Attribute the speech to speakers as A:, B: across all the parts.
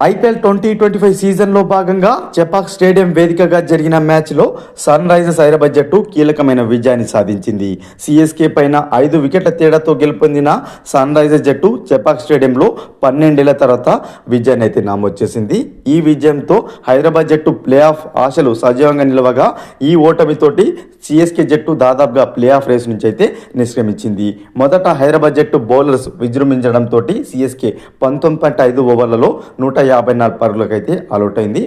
A: IPL 2025 సీజన్లో భాగంగా Chepauk stadium వేదికగా జరిగిన మ్యాచ్లో సన్ రైజర్స్ హైదరాబాద్ జట్టు కీలకమైన విజయాన్ని సాధించింది. సిఎస్కే పైన 5 వికెట్ల తేడాతో గెలుపొందిన సన్ రైజర్స్ జట్టు చెపాక్ స్టేడియంలో 12 ఏళ్ల తర్వాత విజయాన్ని అయితే నమోదు చేసింది. ఈ విజయంతో హైదరాబాద్ జట్టు ప్లే ఆఫ్ ఆశలు సజీవంగా నిలవగా ఈ ఓటమితోటి సిఎస్కే జట్టు దాదాపుగా ప్లే ఆఫ్ రేస్ నుంచి అయితే నిష్క్రమించింది. మొదట హైదరాబాద్ జట్టు బౌలర్స్ విజృంభించడంతో సిఎస్కే 19.5 ఓవర్లలో 154 పరుగులకు అయితే ఆల్అౌట్ అయింది.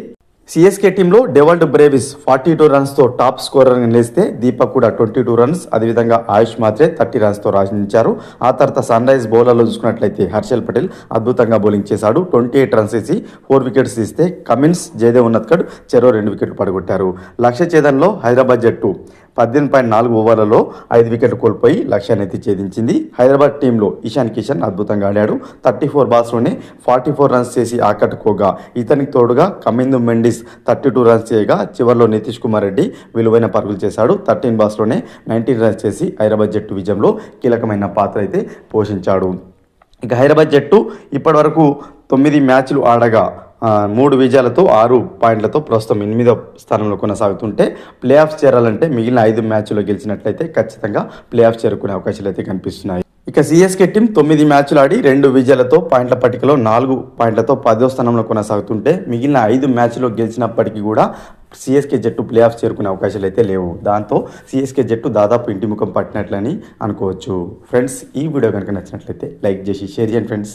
A: సిఎస్కే టీంలో డెవాల్డ్ బ్రేవిస్ 42 రన్స్తో టాప్ స్కోరర్గా నిలిస్తే దీపక్ కూడా 22 రన్స్, అదేవిధంగా ఆయుష్ మాత్రే 30 రన్స్తో రాణించారు. ఆ తర్వాత సన్ రైజ్ బౌలర్లో చూసుకున్నట్లయితే హర్షల్ పటేల్ అద్భుతంగా బౌలింగ్ చేశాడు. 28 రన్స్ వేసి 4 వికెట్స్ తీస్తే కమిన్స్, జయదేవ్ ఉన్నత్కడ్ చెరో 2 వికెట్లు పడగొట్టారు. లక్ష్య ఛేదనలో హైదరాబాద్ జట్టు 18.4 ఓవర్లలో 5 వికెట్లు కోల్పోయి లక్ష్యాన్ని అయితే ఛేదించింది. హైదరాబాద్ టీంలో ఇషాన్ కిషన్ అద్భుతంగా ఆడాడు. 34 బాల్స్లోనే 44 రన్స్ చేసి ఆకట్టుకోగా ఇతనికి తోడుగా కమిందు మెండిస్ 32 రన్స్ చేయగా చివరిలో నితీష్ కుమార్ రెడ్డి విలువైన పరుగులు చేశాడు. 13 బాల్స్లోనే 19 రన్స్ చేసి హైదరాబాద్ జట్టు విజయంలో కీలకమైన పాత్ర అయితే పోషించాడు. ఇక హైదరాబాద్ జట్టు ఇప్పటివరకు 9 మ్యాచ్లు ఆడగా 3 విజయాలతో 6 పాయింట్లతో ప్రస్తుతం 8వ స్థానంలో కొనసాగుతుంటే ప్లే ఆఫ్స్ చేరాలంటే మిగిలిన 5 మ్యాచ్లో గెలిచినట్లయితే ఖచ్చితంగా ప్లే ఆఫ్ చేరుకునే అవకాశాలు అయితే కనిపిస్తున్నాయి. ఇక సిఎస్కే టీం 9 మ్యాచ్లు ఆడి 2 విజయాలతో పాయింట్ల పట్టికలో 4 పాయింట్లతో 10వ స్థానంలో కొనసాగుతుంటే మిగిలిన 5 మ్యాచ్లో గెలిచినప్పటికీ కూడా సిఎస్కే జట్టు ప్లే ఆఫ్ చేరుకునే అవకాశాలు అయితే లేవు. దాంతో సిఎస్కే జట్టు దాదాపు ఇంటి ముఖం పట్టినట్లని అనుకోవచ్చు. ఫ్రెండ్స్, ఈ వీడియో కనుక నచ్చినట్లయితే లైక్ చేసి షేర్ చేయండి ఫ్రెండ్స్.